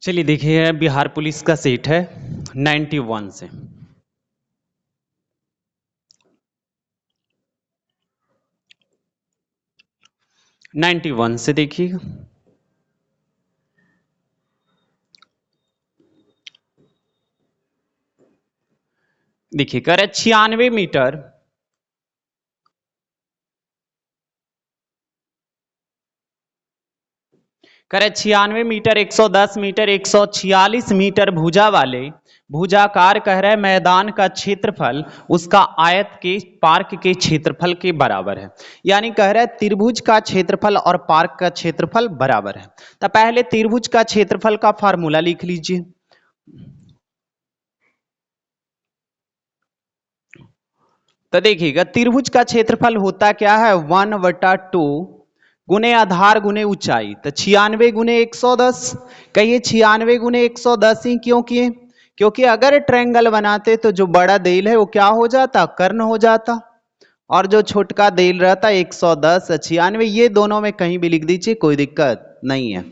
चलिए देखिए, बिहार पुलिस का सेट है 91 से। नाइन्टी वन से देखिएगा। देखिए कर 96 मीटर, करे 96 मीटर, 110 मीटर, 146 मीटर भुजा वाले भुजाकार कह रहे मैदान का क्षेत्रफल उसका आयत के पार्क के क्षेत्रफल के बराबर है। यानी कह रहे त्रिभुज का क्षेत्रफल और पार्क का क्षेत्रफल बराबर है। तो पहले त्रिभुज का क्षेत्रफल का फार्मूला लिख लीजिए। तो देखिएगा त्रिभुज का क्षेत्रफल होता क्या है 1/2 गुने आधार गुने ऊंचाई। तो 96 गुने 110, कहिए 96 गुने 110 ही क्यों किए? क्योंकि अगर ट्रायंगल बनाते तो जो बड़ा देल है वो क्या हो जाता, कर्ण हो जाता, और जो छोटका देल रहता 110 96, ये दोनों में कहीं भी लिख दीजिए, कोई दिक्कत नहीं है।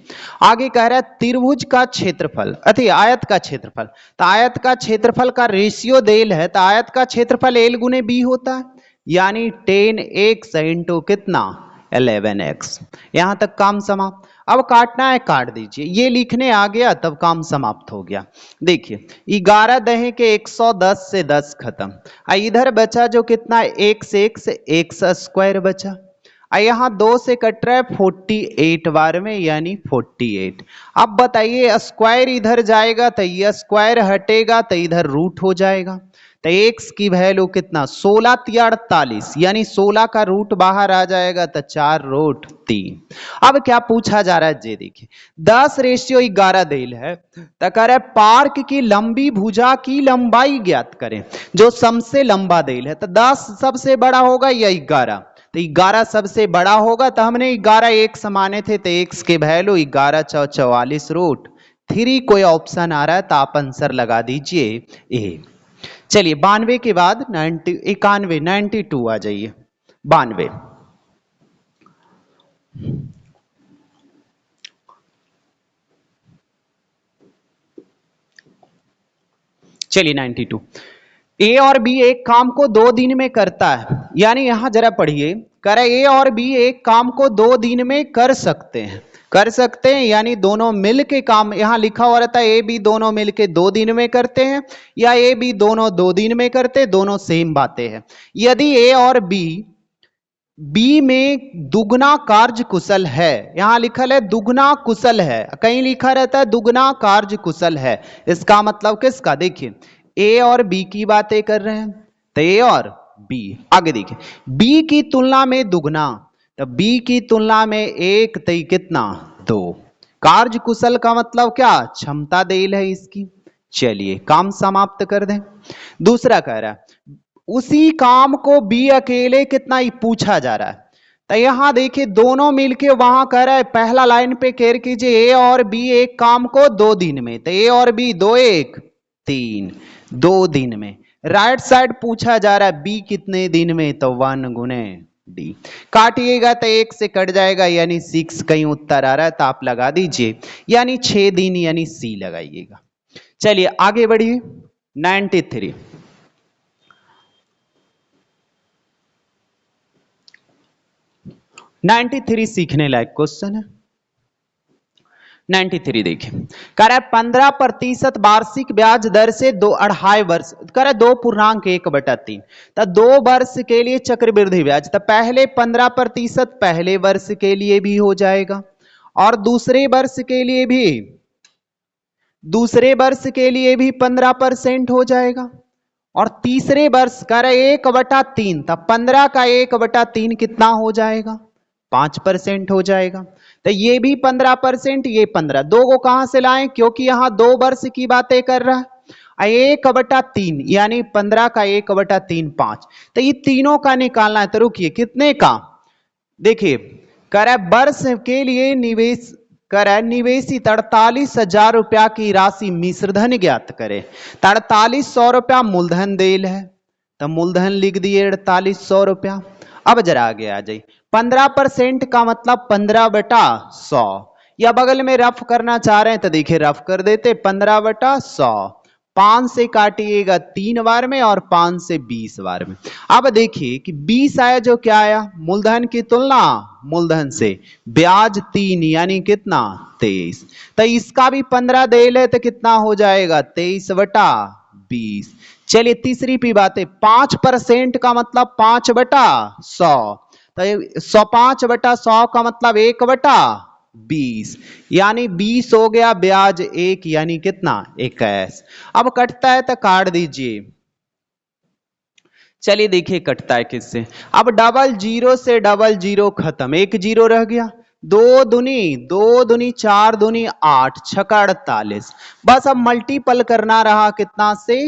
आगे कह रहा है त्रिभुज का क्षेत्रफल अति आयत का क्षेत्रफल। तो आयत का क्षेत्रफल का रेशियो देल है, तो आयत का क्षेत्रफल एल गुने बी होता है, यानी 10x इंटू कितना 11x। यहां तक काम समाप्त। अब काटना है काट दीजिए, ये लिखने आ गया तब काम समाप्त हो गया। देखिए 11 दहे के 110 से 10 खत्म, इधर बचा जो कितना 1 से 1 से x स्क्वायर बचा, यहाँ 2 से कट रहा है 48 बार में, यानी 48। अब बताइए स्क्वायर इधर जाएगा तो ये स्क्वायर हटेगा तो इधर रूट हो जाएगा, तो x की वैल्यू कितना 16 तिया 48, यानी 16 का रूट बाहर आ जाएगा तो 4 रूट 3। अब क्या पूछा जा रहा है जे देखिए 10:11 देल है, तो कह रहा है पार्क की लंबी भुजा की लंबाई ज्ञात करें। जो सबसे लंबा देल है तो 10 सबसे बड़ा होगा या 11, तो 11 सबसे बड़ा होगा, तो हमने 11 एक समाने थे तो x के वैल्यू 11 × 44 रूट 3। कोई ऑप्शन आ रहा है तो आप आंसर लगा दीजिए ए। चलिए 92 के बाद 92 आ जाइए 92। चलिए 92, ए और बी एक काम को 2 दिन में करता है, यानी यहां जरा पढ़िए, कह रहे ए और बी एक काम को 2 दिन में कर सकते हैं, कर सकते हैं यानी दोनों मिल के काम, यहां लिखा हुआ रहता है ए बी दोनों मिल के 2 दिन में करते हैं, या ए बी दोनों 2 दिन में करते, दोनों सेम बातें हैं। यदि ए और बी में दुगना कार्य कुशल है, यहां लिखल है दुगना कुशल है, कहीं लिखा रहता है दुगना कार्य कुशल है, इसका मतलब किसका, देखिए ए और बी की बातें कर रहे हैं, तो ए और बी। आगे देखिए बी की तुलना में दुगना, तो बी की तुलना में एक तई कितना 2, कार्य कुशल का मतलब क्या, क्षमता देल है इसकी। चलिए काम समाप्त कर दें। दूसरा कह रहा है उसी काम को बी अकेले कितना ही पूछा जा रहा है, तो यहां देखिए दोनों मिलके वहां कह रहा है, पहला लाइन पे केयर कीजिए ए और बी एक काम को 2 दिन में, तो ए और बी 2 1 3 2 दिन में। राइट साइड पूछा जा रहा है बी कितने दिन में, तो 1 गुने डी। काटिएगा तो 1 से कट जाएगा, यानी 6 कहीं उत्तर आ रहा है तो आप लगा दीजिए, यानी 6 दिन, यानी सी लगाइएगा। चलिए आगे बढ़िए 93। 93 सीखने लायक क्वेश्चन है। 93 देखिए कह रहा है 15% वार्षिक ब्याज दर से 2.5 वर्ष, कह रहा है 2.1/3, तो 2 वर्ष के लिए चक्रवृद्धि ब्याज, तो पहले 15% पहले वर्ष के लिए भी हो जाएगा, और दूसरे वर्ष के लिए भी 15% हो जाएगा, और तीसरे वर्ष कह रहा है 1/3, तब 15 का 1/3 कितना हो जाएगा 5% हो जाएगा, तो ये भी 15%, ये 15, 2 को कहां से लाएं, क्योंकि यहां 2 वर्ष की बातें कर रहा है, 1/3 यानी 15 का 1/3 5, तो ये तीनों का निकालना है, तो रुकिए कितने का, देखिए कह रहा है वर्ष के लिए निवेश, कह रहा है निवेशित 48,000 रुपया की राशि मिश्रधन ज्ञात करे, तो 4800 रुपया मूलधन देल है, तो मूलधन लिख दिए 4800 रुपया। अब जरा आगे आ जाइए 15% का मतलब 15/100, या बगल में रफ करना चाह रहे हैं तो देखिए रफ कर देते 15/100। 5 से काटिएगा 3 बार में और 5 से 20 बार में। अब देखिए कि 20 आया जो क्या आया, मूलधन की तुलना मूलधन से, ब्याज 3 यानी कितना 23। तो इसका भी 15 दे ले तो कितना हो जाएगा 23/20। चलिए तीसरी भी बात है, 5% का मतलब 5/100। तो 5/100 का मतलब 1/20, यानी 20 हो गया, ब्याज 1 यानी कितना 21। अब कटता है तो काट दीजिए। चलिए देखिए कटता है किससे। अब डबल जीरो से डबल जीरो खत्म, एक जीरो रह गया। 2 दूनी 4 दूनी 8, 6×48। बस अब मल्टीपल करना रहा कितना से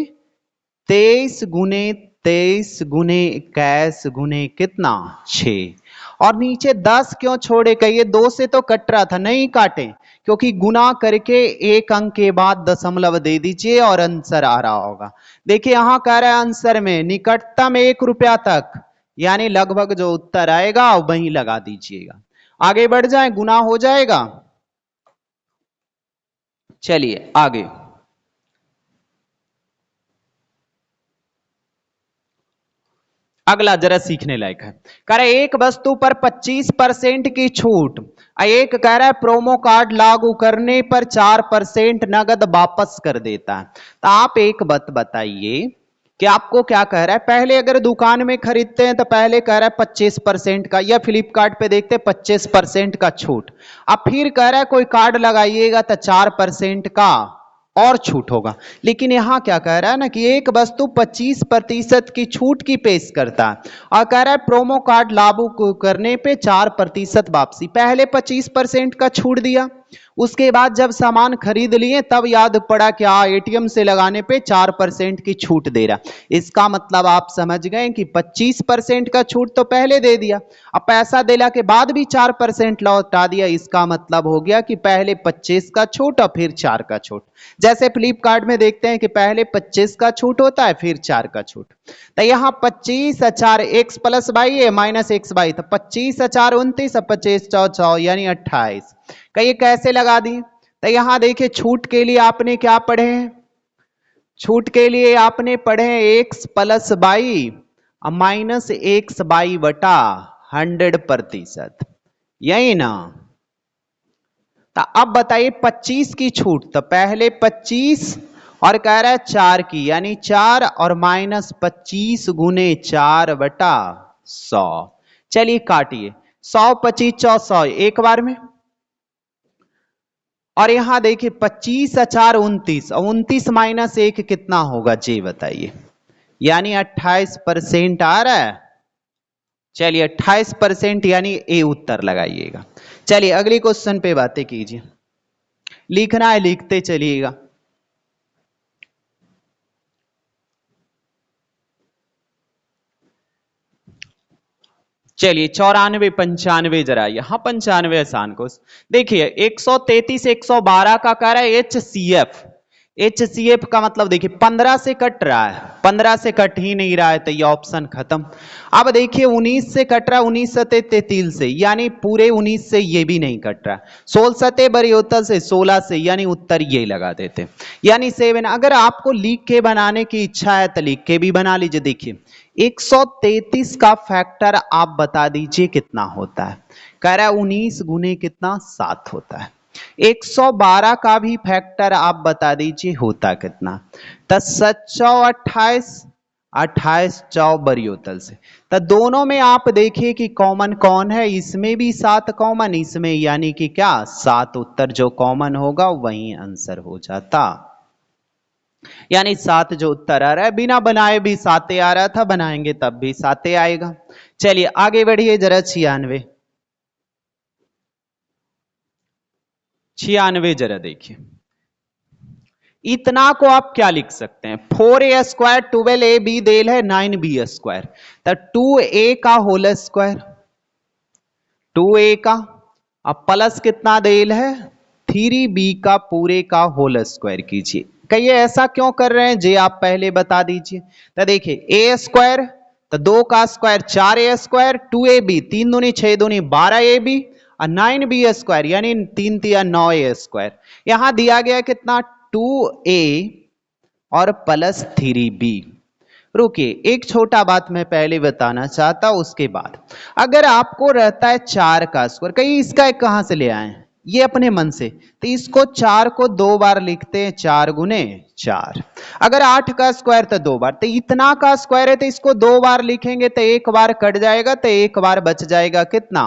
23 गुने 23 गुने 21 गुने कितना 6। और नीचे 10 क्यों छोड़े, कहिए 2 से तो कट रहा था, नहीं काटे क्योंकि गुना करके एक अंक के बाद दशमलव दे दीजिए और आंसर आ रहा होगा। देखिए यहां कह रहा है आंसर में निकटतम 1 रुपया तक, यानी लगभग जो उत्तर आएगा वहीं लगा दीजिएगा। आगे बढ़ जाए, गुना हो जाएगा। चलिए आगे, अगला जरा सीखने लायक है। कह रहा है एक वस्तु पर 25% की छूट, एक कह रहा है प्रोमो कार्ड लागू करने पर 4% नगद वापस कर देता है। तो आप एक बात बताइए कि आपको क्या कह रहा है। पहले अगर दुकान में खरीदते हैं तो पहले कह रहा है 25% का, या फ्लिपकार्ट पे देखते 25% का छूट। अब फिर कह रहा है कोई कार्ड लगाइएगा तो 4% का और छूट होगा। लेकिन यहां क्या कह रहा है ना कि एक वस्तु 25% की छूट की पेश करता है और कह रहा है प्रोमो कार्ड लागू करने पे 4% वापसी। पहले 25% का छूट दिया, उसके बाद जब सामान खरीद लिए तब याद पड़ा कि एटीएम से लगाने पे 4% की छूट दे रहा। इसका मतलब आप समझ गए कि 25% का छूट तो पहले दे दिया, अब पैसा देला के बाद भी 4% लौटा दिया। इसका मतलब हो गया कि पहले 25 का छूट और फिर 4 का छूट। जैसे फ्लिपकार्ट में देखते हैं कि पहले 25 का छूट होता है फिर 4 का छूट। तो यहाँ 25 4 x प्लस वाई है माइनस एक्स वाई, तो 25 4 29, 25 4 6 यानी 28। कहिए कैसे लगा दी। तो यहां देखिए छूट के लिए आपने क्या पढ़े हैं, छूट के लिए आपने पढ़े हैं X plus Y minus X Y बटा 100%, यही ना। तो अब बताइए 25 की छूट, तो पहले 25 और कह रहा है 4 की, यानी 4 और माइनस 25 गुने 4/100। चलिए काटिए, 100 25 100 एक बार में। और यहां देखिए 25 4 29, 29 माइनस 1 कितना होगा जी बताइए, यानी 28% आ रहा है। चलिए 28% यानी ए उत्तर लगाइएगा। चलिए अगली क्वेश्चन पे बातें कीजिए, लिखना है लिखते चलिएगा। चलिए 94 95 जरा, यहां 95 आसान को देखिए 133 112 का कह रहा है एचसीएफ। एचसीएफ का मतलब देखिए 15 से कट रहा है, 15 से कट ही नहीं रहा है तो ये ऑप्शन खत्म। अब देखिए 19 से कट रहा है, 19 सते 33 से, यानी पूरे 19 से ये भी नहीं कट रहा। 16 सते बरियोतर से 16 से, यानी उत्तर ये लगा देते, यानी 7। अगर आपको लिख के बनाने की इच्छा है तो लिख के भी बना लीजिए। देखिए 133 का फैक्टर आप बता दीजिए कितना होता है। कह रहा है 19 गुने कितना 7 होता है। 112 का भी फैक्टर आप बता दीजिए होता कितना। 10 28, 28 चौ बरियोतल से। तो दोनों में आप देखिए कि कॉमन कौन है, इसमें भी 7 कॉमन, इसमें यानी कि क्या 7 उत्तर जो कॉमन होगा वही आंसर हो जाता, यानी 7 जो उत्तर आ रहा है बिना बनाए भी 7 आ रहा था, बनाएंगे तब भी 7 आएगा। चलिए आगे बढ़िए जरा 96 96 जरा देखिए। इतना को आप क्या लिख सकते हैं, 4a स्क्वायर 12ab देल है 9b स्क्वायर, तो 2a का होल स्क्वायर, 2a का, अब प्लस कितना देल है 3b का पूरे का होल स्क्वायर कीजिए। कहिए ऐसा क्यों कर रहे हैं जे आप पहले बता दीजिए। तो देखिए a स्क्वायर तो 2 का स्क्वायर 4a स्क्वायर, 2ab 3 दूनी 6 दूनी 12ab, और 9b² यानी 3 तिया 9a²। यहां दिया गया कितना 2a और प्लस 3b। रुकिए, एक छोटा बात मैं पहले बताना चाहता हूं, उसके बाद अगर आपको रहता है 4 का स्क्वायर, कहीं इसका एक कहां से ले आए ये अपने मन से, तो इसको 4 को 2 बार लिखते हैं, 4 गुने 4। अगर 8 का स्क्वायर तो 2 बार, तो इतना का स्क्वायर है तो इसको 2 बार लिखेंगे तो एक बार कट जाएगा, तो एक बार बच जाएगा कितना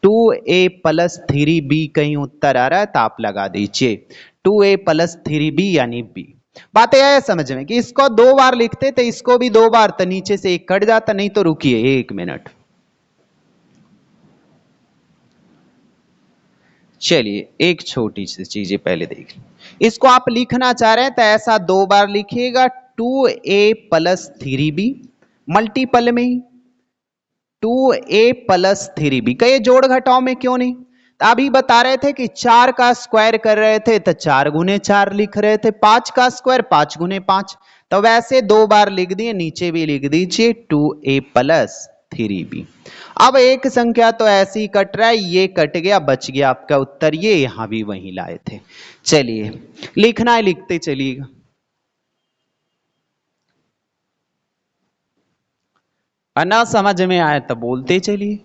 2a प्लस 3b। कहीं उत्तर आ रहा है तो आप लगा दीजिए 2a प्लस 3b यानी b। बात यह है समझ में कि इसको 2 बार लिखते तो इसको भी 2 बार, तो नीचे से एक कट जाता। नहीं तो रुकिए 1 मिनट, चलिए एक छोटी सी चीजें पहले देख लें। इसको आप लिखना चाह रहे हैं तो ऐसा 2 बार लिखिएगा 2a प्लस 3b मल्टीपल में ही 2a प्लस 3b। कहीं जोड़ घटाओ में क्यों नहीं, तो अभी बता रहे थे कि 4 का स्क्वायर कर रहे थे तो 4 गुने 4 लिख रहे थे, 5 का स्क्वायर 5 गुने 5, तो वैसे 2 बार लिख दिए, नीचे भी लिख दीजिए 2a प्लस 3b। अब एक संख्या तो ऐसे ही कट रहा है, ये कट गया, बच गया आपका उत्तर, ये यहां भी वहीं लाए थे। चलिए लिखना है, लिखते चलिएगा। ना समझ में आया तो बोलते चलिए।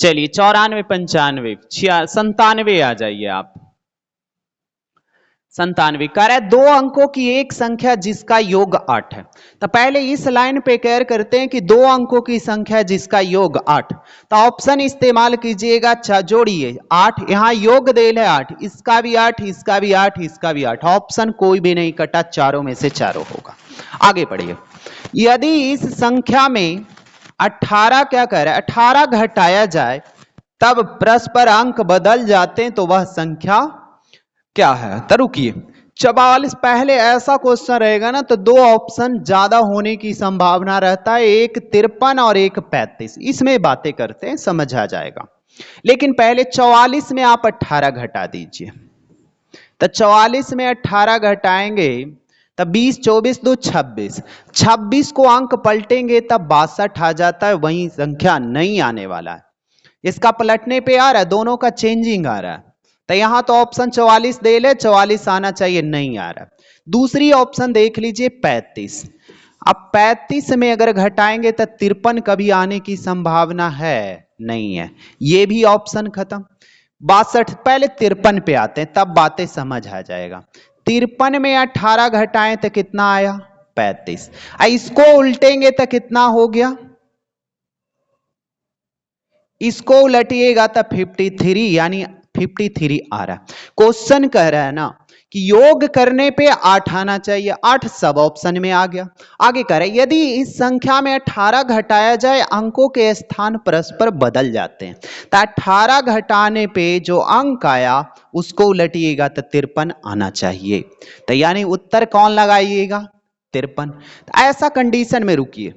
चलिए 94, 95, 97 आ जाइए आप। 97 कह रहा है 2 अंकों की एक संख्या जिसका योग 8 है। तो पहले इस लाइन पे केयर करते हैं कि 2 अंकों की संख्या जिसका योग 8, तो ऑप्शन इस्तेमाल कीजिएगा। अच्छा जोड़िए 8, यहां योग देल है 8, इसका भी 8, इसका भी 8, इसका भी 8, ऑप्शन कोई भी नहीं कटा, चारों में से चारों होगा। आगे बढ़िए, यदि इस संख्या में 18 क्या कह रहा है 18 घटाया जाए तब परस्पर अंक बदल जाते हैं, तो वह संख्या क्या है। तो रुकिए 44, पहले ऐसा क्वेश्चन रहेगा ना तो 2 ऑप्शन ज्यादा होने की संभावना रहता है, एक 53 और एक 35। इसमें बातें करते हैं, समझ आ जाएगा। लेकिन पहले 44 में आप 18 घटा दीजिए, तो 44 में 18 घटाएंगे तब 20, 24 दो 26, 26 को अंक पलटेंगे तब 62 आ जाता है, वही संख्या नहीं आने वाला है। इसका पलटने पे आ रहा है, दोनों का चेंजिंग आ रहा है, तो यहां तो ऑप्शन 44 दे ले, 44 आना चाहिए, नहीं आ रहा। दूसरी ऑप्शन देख लीजिए 35। अब 35 में अगर घटाएंगे तो 53 कभी आने की संभावना है नहीं है, ये भी ऑप्शन खत्म। 62, पहले 53 पे आते हैं तब बातें समझ आ जाएगा। 53 में 18 घटाएं तो कितना आया 35, इसको उल्टेंगे तो कितना हो गया, इसको उलटिएगा तो 53 यानी 53 आ रहा है। क्वेश्चन कह रहा है ना कि योग करने पे 8 आना चाहिए, 8 सब ऑप्शन में आ गया। आगे कह रहा है यदि इस संख्या में 18 घटाया जाए अंकों के स्थान परस्पर बदल जाते हैं, तो 18 घटाने पे जो अंक आया उसको उलटिएगा तो 53 आना चाहिए, तो यानी उत्तर कौन लगाइएगा 53। तो ऐसा कंडीशन में रुकिए,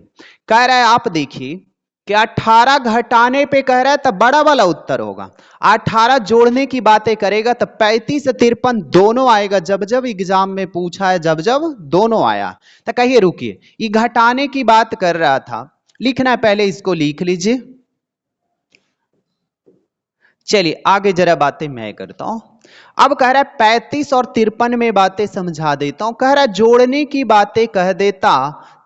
कह रहा है आप देखिए कि 18 घटाने पे कह रहा है तब बड़ा वाला उत्तर होगा, 18 जोड़ने की बातें करेगा तो 35 से 53 दोनों आएगा। जब जब एग्जाम में पूछा है जब जब दोनों आया, तो कहिए रुकिए ये घटाने की बात कर रहा था, लिखना है पहले इसको लिख लीजिए। चलिए आगे जरा बातें मैं करता हूं। अब कह रहा है 35 और 53 में बातें समझा देता हूं। कह रहा है जोड़ने की बातें कह देता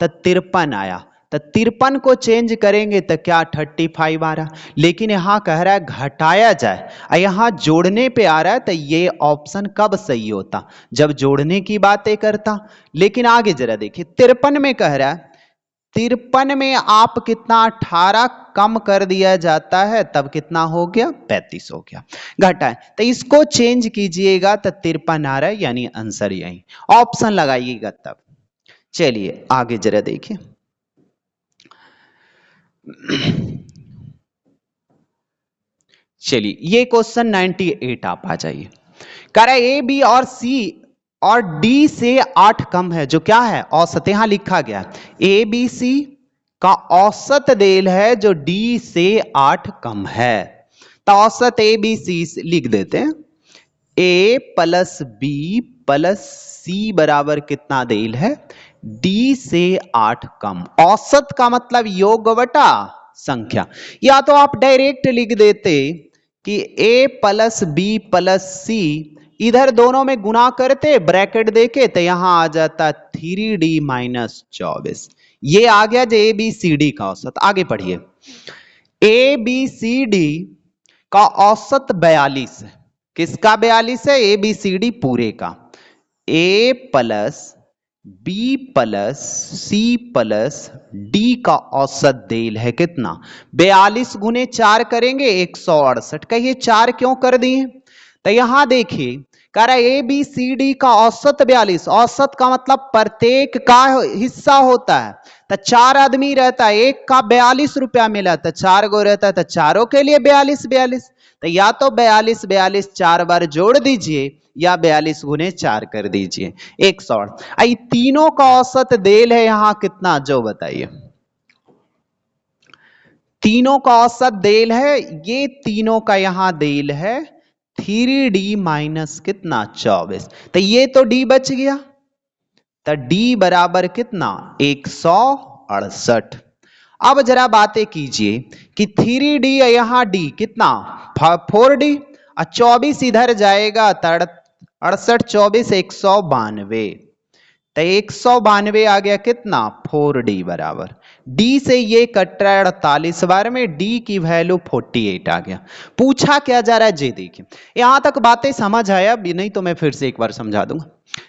तो 53 आया, तो 53 को चेंज करेंगे तो क्या 35 आ रहा, लेकिन यहां कह रहा है घटाया जाए, यहां जोड़ने पे आ रहा है, तो ये ऑप्शन कब सही होता जब जोड़ने की बातें करता। लेकिन आगे जरा देखिए 53 में कह रहा है, 53 में आप कितना 18 कम कर दिया जाता है तब कितना हो गया 35 हो गया, घटा है, तो इसको चेंज कीजिएगा तो 53 आ रहा है, यानी आंसर यही ऑप्शन लगाइएगा तब। चलिए आगे जरा देखिए चलिए ये क्वेश्चन 98 आप आ जाइए। कह रहा है ए बी और सी और डी से 8 कम है, जो क्या है औसत, यहां लिखा गया ए बी सी का औसत देल है जो डी से 8 कम है, तो औसत ए बी सी लिख देते हैं, ए प्लस बी प्लस सी बराबर कितना देल है डी से 8 कम। औसत का मतलब योग बटा संख्या, या तो आप डायरेक्ट लिख देते कि a प्लस बी प्लस सी, इधर दोनों में गुना करते ब्रैकेट देके तो यहां आ जाता 3d माइनस 24। ये आ गया जो ए बी सी डी का औसत। आगे पढ़िए। ए बी सी डी का औसत 42 है। किसका 42 है? ए बी सी डी पूरे का। A plus B plus C plus D का औसत देल है कितना? 42 गुने 4 करेंगे 168। कहिए 4 क्यों कर दिए? तो यहां देखिए कह रहा है ए बी सी डी का औसत 42। औसत का मतलब प्रत्येक का हिस्सा होता है। तो 4 आदमी रहता है, एक का 42 रुपया मिला, तो 4 गो रहता है तो चारों के लिए 42 42। तो या तो 42 42 4 बार जोड़ दीजिए या 42 गुने 4 कर दीजिए 168। तीनों का औसत देल है यहां कितना, जो बताइए। तीनों का औसत देल है, ये तीनों का यहां देल है 3d माइनस कितना 24। तो ये तो d बच गया, तो d बराबर कितना 168। अब जरा बातें कीजिए कि 3d यहां d कितना 4d और 24 इधर जाएगा 68 24 192। तो 192 आ गया कितना 4d बराबर। d से ये कट रहा है 48 बार में, d की वैल्यू 48 आ गया। पूछा क्या जा रहा है जी देखिए, यहां तक बातें समझ आया? नहीं तो मैं फिर से एक बार समझा दूंगा।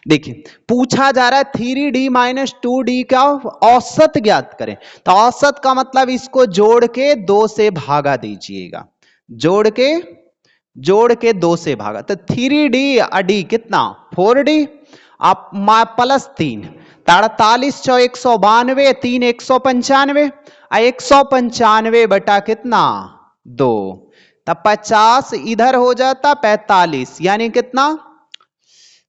देखिए पूछा जा रहा है 3d माइनस 2d का औसत ज्ञात करें। तो औसत का मतलब इसको जोड़ के 2 से भागा दीजिएगा, जोड़ के 2 से भागा। तो 3d डी कितना 4d आप प्लस 3, 48 चौ 192, 3 195, 195 बटा कितना 2। तब 50 इधर हो जाता 45, यानी कितना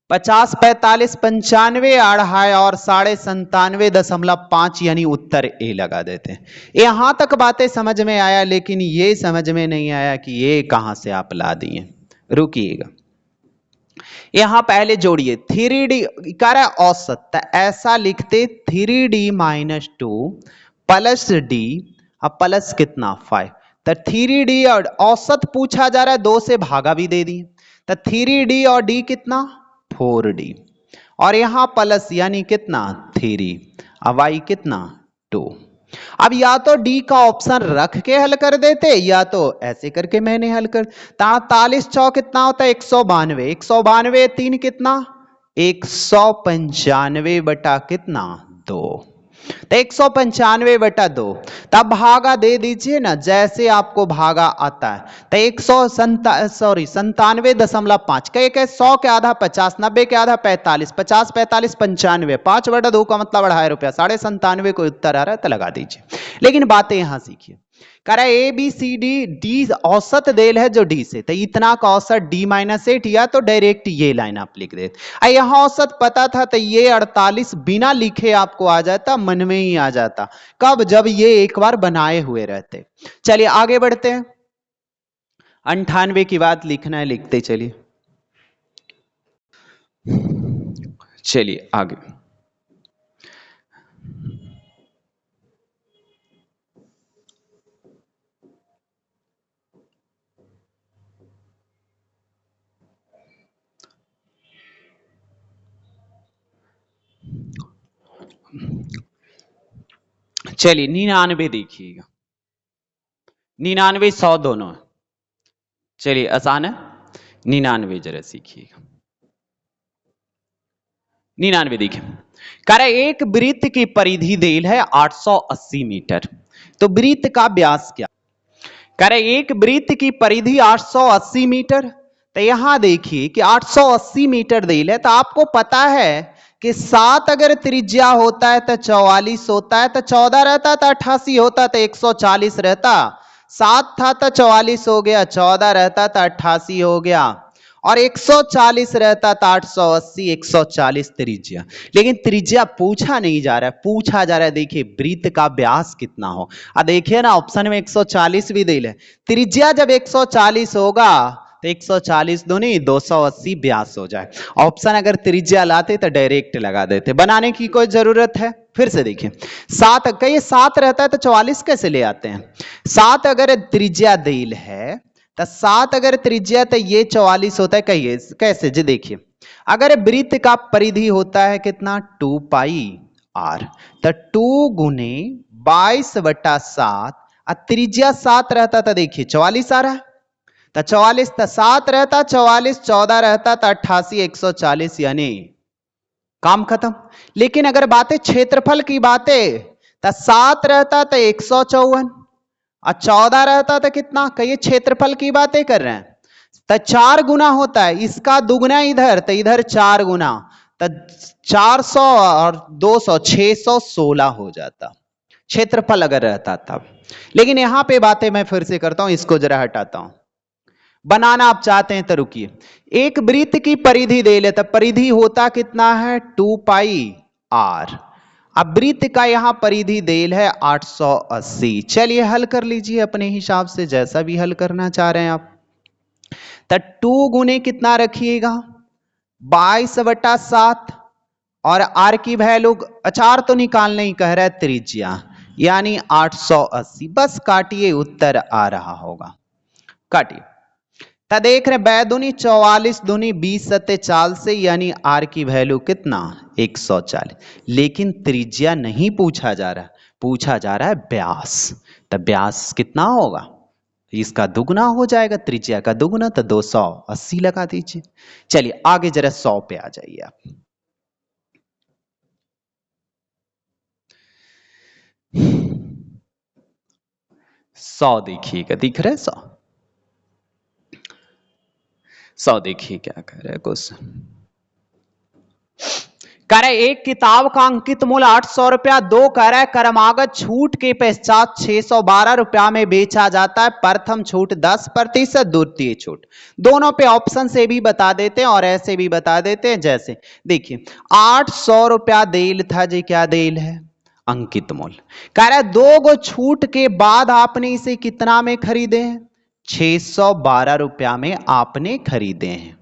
50 45 95 अढ़ाई और 97.5, यानी उत्तर ए लगा देते हैं। यहां तक बातें समझ में आया, लेकिन ये समझ में नहीं आया कि ये कहां से आप ला दिए। रुकिएगा, यहां पहले जोड़िए 3d कह रहा है औसत, तो ऐसा लिखते 3d माइनस 2 प्लस डी अब प्लस कितना 5। तो 3d और औसत पूछा जा रहा है, 2 से भागा भी दे दिए। तो 3d और d कितना 4d और यहां प्लस यानी कितना 3 अब y कितना 2। अब या तो डी का ऑप्शन रख के हल कर देते या तो ऐसे करके मैंने हल कर। 43 चौ कितना होता है 192, 192 3 कितना 195 बटा कितना 2। तो 195 बटा 2, तब भागा दे दीजिए ना जैसे आपको भागा आता है। तो 97.5 का एक है 100 के आधा 50, 90 के आधा 45, 50 45 95, 5 बटा 2 का मतलब 2.5 रुपया, 97.5 को उत्तर आ रहा है तो लगा दीजिए। लेकिन बातें यहां सीखिए, कह रहा है A B C D, D औसत देल है जो डी से, तो इतना का औसत डी माइनस 8, या तो डायरेक्ट ये लाइन आप लिख देते। यहां औसत पता था तो ये 48 बिना लिखे आपको आ जाता, मन में ही आ जाता। कब? जब ये एक बार बनाए हुए रहते। चलिए आगे बढ़ते हैं। 98 की बात लिखना है, लिखते चलिए। चलिए आगे। चलिए 99 देखिएगा, 99 100 दोनों है। चलिए आसान है, 99 जरा सीखिएगा। 99 देखिए, कह रहा है एक वृत्त की परिधि देल है 880 मीटर, तो वृत्त का व्यास क्या? कह रहा है एक वृत्त की परिधि 880 मीटर। तो यहां देखिए कि 880 मीटर देल है, तो आपको पता है कि 7 अगर त्रिज्या होता है तो 44 होता है, तो 14 रहता तो 88 होता, तो 140 रहता। 7 था तो 44 हो गया, 14 रहता तो 88 हो गया, और 140 रहता था 880, 140 त्रिज्या। लेकिन त्रिज्या पूछा नहीं जा रहा है, पूछा जा रहा है देखिए वृत्त का व्यास कितना हो। देखिए ना ऑप्शन में 140 भी दिल है। त्रिज्या जब 140 होगा तो 140 दूनी 280 व्यास हो जाए। ऑप्शन अगर त्रिज्या लाते तो डायरेक्ट लगा देते, बनाने की कोई जरूरत है? फिर से देखिए 7, कहिए 7 रहता है तो 44 कैसे ले आते हैं? 7 अगर त्रिज्या दिल है तो 7 अगर त्रिज्या तो ये 44 होता है। कहिए कैसे जी, देखिए अगर वृत्त का परिधि होता है कितना 2 पाई आर, तो 2 गुने 22/7 और त्रिज्या 7 रहता था, देखिए 44 आ रहा है। तो 44 तो 7 रहता, 44 14 रहता तो 88 140, यानी काम खत्म। लेकिन अगर बातें क्षेत्रफल की बातें, तो 7 रहता तो 154 और 14 रहता तो कितना, कहिए क्षेत्रफल की बातें कर रहे हैं, तो 4 गुना होता है, इसका दुगना इधर, तो इधर 4 गुना, तो 400 और 200 616 हो जाता क्षेत्रफल अगर रहता तब। लेकिन यहां पे बातें मैं फिर से करता हूं, इसको जरा हटाता हूं। बनाना आप चाहते हैं तो रुकिए। एक वृत्त की परिधि दे लेता, परिधि होता कितना है 2 पाई आर। अब वृत्त का यहां परिधि देल है 880। चलिए हल कर लीजिए अपने हिसाब से, जैसा भी हल करना चाह रहे हैं आप। तो 2 गुने कितना रखिएगा 22/7 और आर की वैल्यू, अचार तो निकालने ही कह रहा है त्रिज्या, यानी 880। बस काटिए, उत्तर आ रहा होगा, काटिए। तो देख रहे बैदुनी 44 दूनी 20 सत्ते 40 से, यानी आर की वैल्यू कितना 140। लेकिन त्रिज्या नहीं पूछा जा रहा, पूछा जा रहा है व्यास। तो व्यास कितना होगा, इसका दुगना हो जाएगा, त्रिज्या का दुगना, तो 280 लगा दीजिए। चलिए आगे जरा 100 पे आ जाइए आप। सौ देखिएगा, दिख रहा है 100 देखिए क्या कह रहा है क्वेश्चन। कह रहा है एक किताब का अंकित मूल्य 800 रुपया, 2 कह रहा है क्रमागत छूट के पश्चात 612 रुपया में बेचा जाता है। प्रथम छूट 10%, द्वितीय छूट। दोनों पे ऑप्शन से भी बता देते हैं और ऐसे भी बता देते हैं। जैसे देखिए 800 रुपया देल था जी, क्या देल है अंकित मूल्य। कह रहा है 2 गो छूट के बाद आपने इसे कितना में खरीदे हैं, 612 रुपया में आपने खरीदे हैं।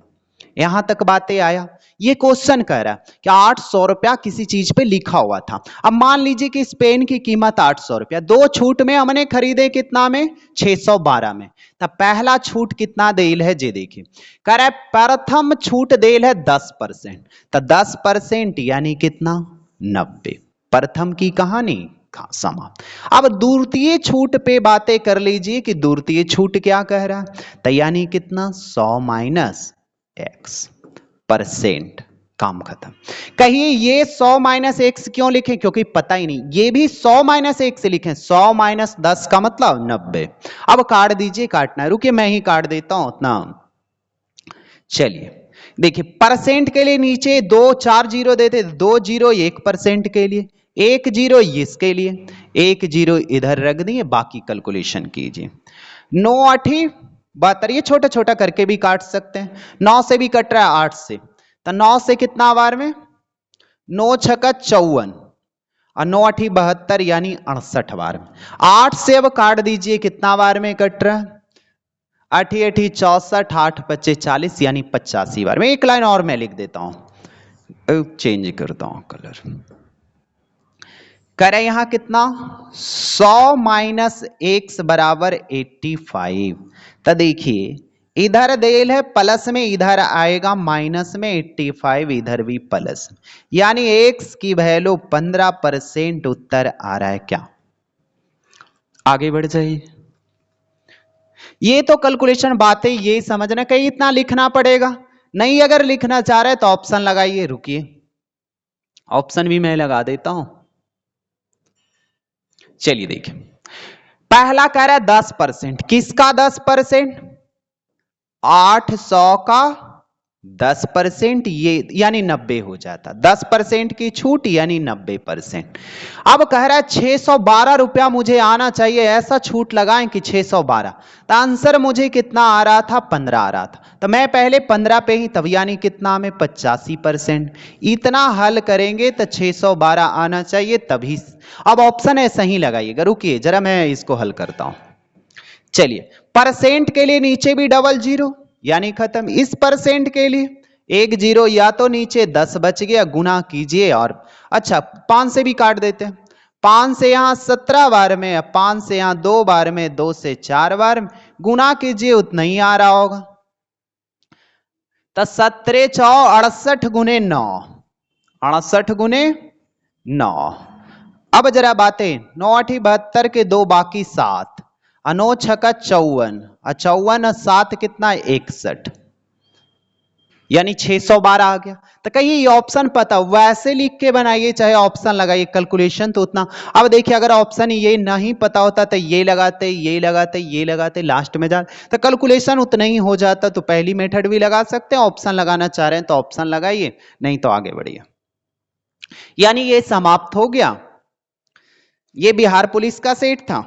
यहां तक बातें आया। ये क्वेश्चन कह रहा है कि 800 रुपया किसी चीज पे लिखा हुआ था। अब मान लीजिए कि इस पेन की कीमत 800 रुपया, 2 छूट में हमने खरीदे कितना में 612 में। तब पहला छूट कितना देल है जी, देखिए कह रहा है प्रथम छूट देल है 10%, तो 10% यानी कितना 90। प्रथम की कहानी समाप्त। अब द्वितीय छूट पे बातें कर लीजिए कि द्वितीय छूट क्या कह रहा है, तो यानी कितना 100 माइनस एक्स परसेंट, काम खत्म। कहिए ये 100 माइनस एक्स क्यों लिखे, क्योंकि पता ही नहीं। ये भी 100 माइनस एक्स लिखे, 100 माइनस 10 का मतलब 90। अब काट दीजिए, काटना है, रुकिए मैं ही काट देता हूं उतना। चलिए देखिए परसेंट के लिए नीचे 2 4 जीरो देते, 2 जीरो 1% के लिए, 1 जीरो इसके लिए, 1 जीरो इधर रख दिए, बाकी कैलकुलेशन कीजिए। 9 8 72, ये छोटा छोटा करके भी काट सकते हैं। 9 से भी कट रहा है 8 से, तो 9 से कितना बार में 9 छक्का 54 और 9 8 72, यानी 68 बार में। 8 से अब काट दीजिए, कितना बार में कट रहा है 8 8 64, 8 25 40, यानी 85 बार में। एक लाइन और मैं लिख देता हूं, चेंज करता हूं कलर। करें यहां कितना 100 माइनस एक्स बराबर 85। तो देखिए इधर देल है प्लस में, इधर आएगा माइनस में, 85 इधर भी प्लस, यानी एक्स की वैल्यू 15%। उत्तर आ रहा है क्या, आगे बढ़ जाइए। ये तो कैलकुलेशन बातें ये समझना, कहीं इतना लिखना पड़ेगा नहीं। अगर लिखना चाह रहे तो ऑप्शन लगाइए, रुकिए ऑप्शन भी मैं लगा देता हूं। चलिए देखिए पहला कह रहा है 10%, किसका 10%, 800 का 10%, ये यानी 90 हो जाता। 10% की छूट यानी 90%। अब कह रहा है 612 रुपया मुझे आना चाहिए, ऐसा छूट लगाएं कि 612। तो आंसर मुझे कितना आ रहा था 15 आ रहा था, तो मैं पहले 15 पे ही, तब यानी कितना में 85%। इतना हल करेंगे तो 612 आना चाहिए तभी। अब ऑप्शन है सही लगाइएगा, रुकिए जरा मैं इसको हल करता हूं। चलिए परसेंट के लिए नीचे भी डबल जीरो, यानी खत्म। इस परसेंट के लिए 1 जीरो, या तो नीचे 10 बच गया, गुना कीजिए और अच्छा 5 से भी काट देते हैं। 5 से यहां 17 बार में, 5 से यहां 2 बार में, 2 से 4 बार में गुना कीजिए, उतना ही आ रहा होगा। तो 17 चौ 68 गुने 9, 68 गुने 9। अब जरा बातें, 9 8 72 के 2 बाकी 7, 9 छका 54, 54 7 कितना 61, यानी 612 आ गया। तो कहिए ये ऑप्शन पता, वैसे लिख के बनाइए चाहे ऑप्शन लगाइए, कैलकुलेशन तो उतना। अब देखिए अगर ऑप्शन ये नहीं पता होता तो ये लगाते, ये लगाते, ये लगाते, लास्ट में जाते तो कैलकुलेशन उतना ही हो जाता। तो पहली मेथड भी लगा सकते हैं, ऑप्शन लगाना चाह रहे हैं तो ऑप्शन लगाइए, नहीं तो आगे बढ़िए। यानी ये समाप्त हो गया। ये बिहार पुलिस का सेट था।